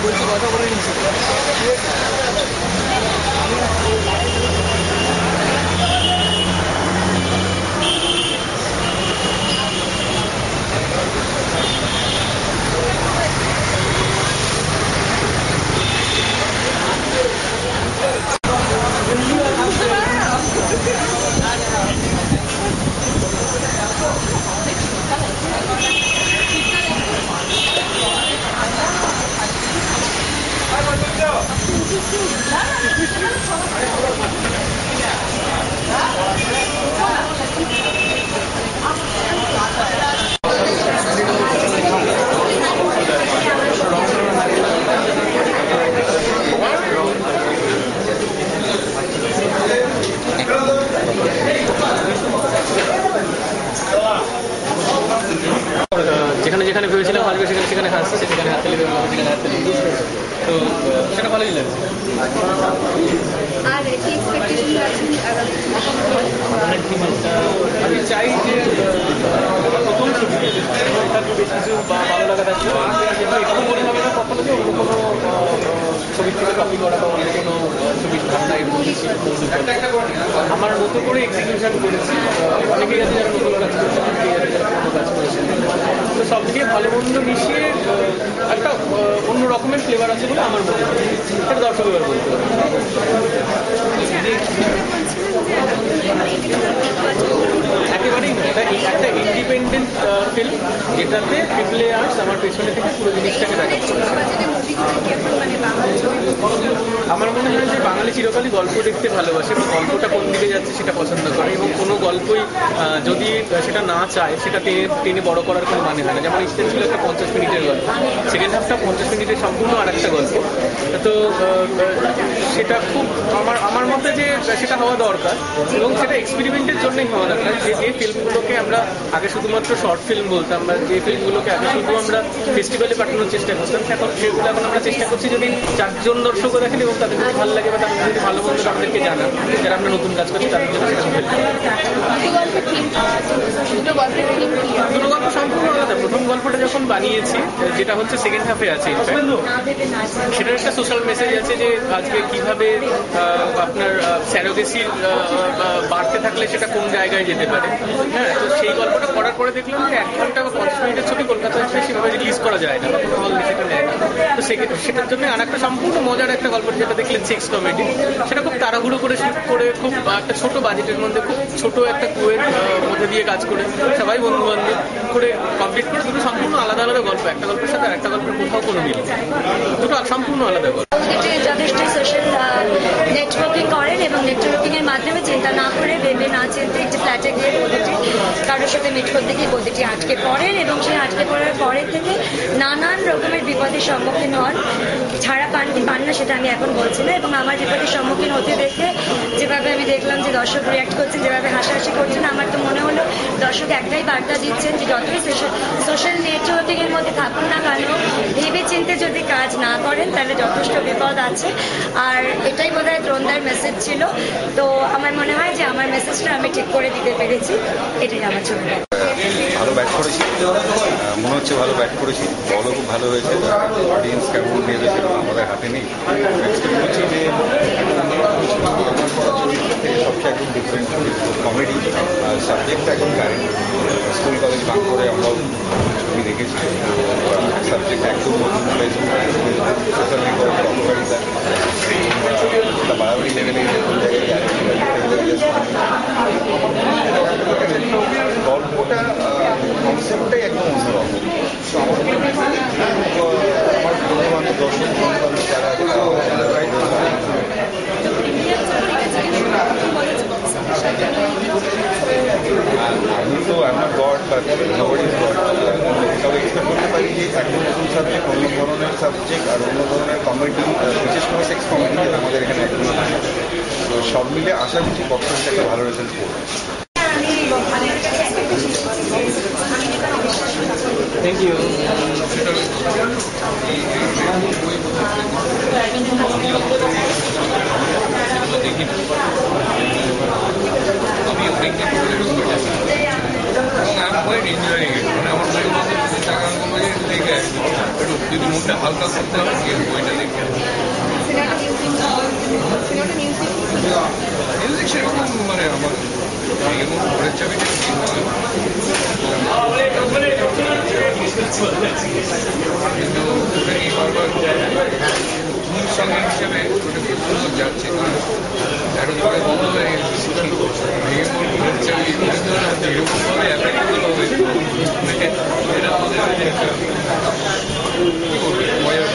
বলছি কথা বলে নিচ্ছি। যেখানে যেখানে ভেবেছিলাম আসবে সেখানে সেখানে হাসছে, সেখানে হাততালি দেবো, সেখানে হাততালি, তো সেটা ভালোই লাগছে। আমি চাই যে প্রথম ছবি এটার বেশ কিছু ভালো লাগা থাকছে, একটু মনে হবে না কখনো যে অন্য কোনো ছবির থেকে কপি করা বা অন্য কোনো ছবির ধারণা এর মধ্যে আমার মতো করে এক্সিকিউশন করেছি। অনেকেই আছে যারা নতুন কাজ করছে, অনেকেই আছে যারা পুরোনো কাজ করেছে, তো সব থেকে ভালো মন্দ মিশিয়ে একটা অন্য রকমের ফ্লেভার আছে বলে আমার মনে হয়। সেটা দর্শক এবার বলতে পারে। একেবারেই না, এটা একটা ইন্ডিপেন্ডেন্ট ফিল্ম যেটাতে ট্রিপল এ আর্টস আমার পেছনে থেকে পুরো জিনিসটাকে ব্যাকআপ করেছে। আমার মনে হয় যে বাঙালি চিরকালই গল্প দেখতে ভালোবাসে এবং গল্পটা কোন দিকে যাচ্ছে সেটা পছন্দ করে, এবং কোনো গল্পই যদি সেটা না চায় সেটা টেনে বড় করার কোনো মানে হয় না। যেমন ইস্টেন ছিল একটা 50 মিনিটের গল্প, সেকেন্ড হাফটা 50 মিনিটের সম্পূর্ণ আর একটা গল্প। তো সেটা খুব আমার মতে যে সেটা হওয়া দরকার, এবং সেটা এক্সপেরিমেন্টের জন্যই হওয়া দরকার। যে ফিল্মগুলোকে আমরা আগে শুধুমাত্র শর্ট ফিল্ম বলতাম, বা যে ফিল্মগুলোকে আগে শুধু আমরা ফেস্টিভ্যালে পাঠানোর চেষ্টা করতাম, সেগুলো এখন আমরা চেষ্টা করছি যদি 4 জন দর্শকও দেখেন এবং তাদের যদি ভালো লাগে বা তাদের যদি ভালো মন্দ আমাদেরকে জানান, যারা আমরা নতুন কাজ করছি তাদের জন্য সেটা দুটো গল্প সম্পূর্ণ আলাদা। প্রথম গল্পটা যখন বানিয়েছি, যেটা হচ্ছে সেকেন্ড হাফে আছে, সেটার একটা সোশ্যাল মেসেজ আছে যে আজকে কিভাবে আপনার স্যারোগেসির বাড়তে থাকলে সেটা কোন জায়গায় যেতে পারে। হ্যাঁ, তো সেই গল্পটা পড়ার পরে দেখলাম যে 1 ঘন্টা বা 50 মিনিটের ছবি কলকাতায় সেভাবে রিলিজ করা যায় না, বা কোনো হল সেটা নেয় না। তো সেটার জন্য আর একটা সম্পূর্ণ মজার একটা গল্প যেটা দেখলেন সেক্স কমেডি, সেটা খুব তাড়াহুড়ো করে শুট করে খুব একটা ছোট বাজেটের মধ্যে খুব ছোট একটা কুয়ের মধ্যে দিয়ে কাজ করে সবাই বন্ধু বান্ধব করে কমপ্লিট করে দুটো সম্পূর্ণ আলাদা আলাদা গল্প। একটা গল্পের সাথে আর একটা গল্পের কোথাও কোনো মিল, দুটো সম্পূর্ণ আলাদা গল্প। যথেষ্ট সোশ্যাল নেটওয়ার্কিং করেন এবং নেটওয়ার্কিং এর মাধ্যমে চিন্তা না করে ভেবে না চিনতে একটি ফ্ল্যাটে গিয়ে প্রতিটি কারোর সাথে মিট করতে গিয়ে প্রতিটি আটকে পড়েন, এবং সেই আটকে পড়ার পরের থেকে নানান রকমের বিপদের সম্মুখীন হন। ছাড়া পান কি পান না সেটা আমি এখন বলছি না, এবং আমার বিপদের সম্মুখীন হতে দেখে যেভাবে আমি দেখলাম যে দর্শক রিয়াক্ট করছেন, যেভাবে হাসাহাসি করছেন, আমার তো মনে হলো দর্শক একটাই বার্তা দিচ্ছেন যে যতই সোশ্যাল নেটওয়ার্কিং এর মধ্যে থাকুন না কেন, ভেবে চিনতে যদি কাজ না করেন তাহলে যথেষ্ট বিপদ আছে। আর এটাই বোধহয় দ্রোণদার মেসেজ ছিল। তো আমার মনে হয় যে আমার মেসেজটা আমি ঠিক করে দিতে পেরেছি, এটাই আমার ছবি। ভালো ব্যাট করেছি, মনে হচ্ছে ভালো ব্যাট করেছি, বলও খুব ভালো হয়েছে। অডিয়েন্স কেমন নেবে সেটা আমাদের হাতে নেই। এক্সপেক্ট করছি যে সবচেয়ে একদম ডিফারেন্ট কমেডি, সাবজেক্টটা একদম কারেন্ট। স্কুল কলেজ বাং করে আমরাও ছবি দেখেছি, সাবজেক্ট একদম নতুন সোশ্যাল নেটওয়ার্কের অপকারিতা, বাড়াবাড়ি লেভেলে গল্পটা কনসেপ্টটাই একদম অন্যরকম। তো আমার বন্ধু বান্ধব, দর্শক বন্ধু বান্ধব যারা আমি তো আমার গড বা নোবডি ইজ গড, তবে এক্সপেক্ট করতে পারি যে একদম নতুন সাবজেক্ট, অন্য ধরনের সাবজেক্ট আর অন্য ধরনের কমেডি, বিশেষ করে সেক্স কমেডি যেটা আমাদের এখানে একদম। তো সব মিলে আশা করছি বক্স অফিসে একটা ভালো রেজাল্ট করবে। Thank you. I'm quite enjoying it. যদি মনটা হালকা করতে হয় গিয়ে বইটা দেখে মিউজিক সেরকম মানে আমার এরকম ঘরের চাবিটা কিন্তু ওটাকে বারবার মূল সঙ্গী হিসেবে ওটা সুন্দর যাচ্ছে কারণ এখন পরে বন্ধ হয়ে গেছে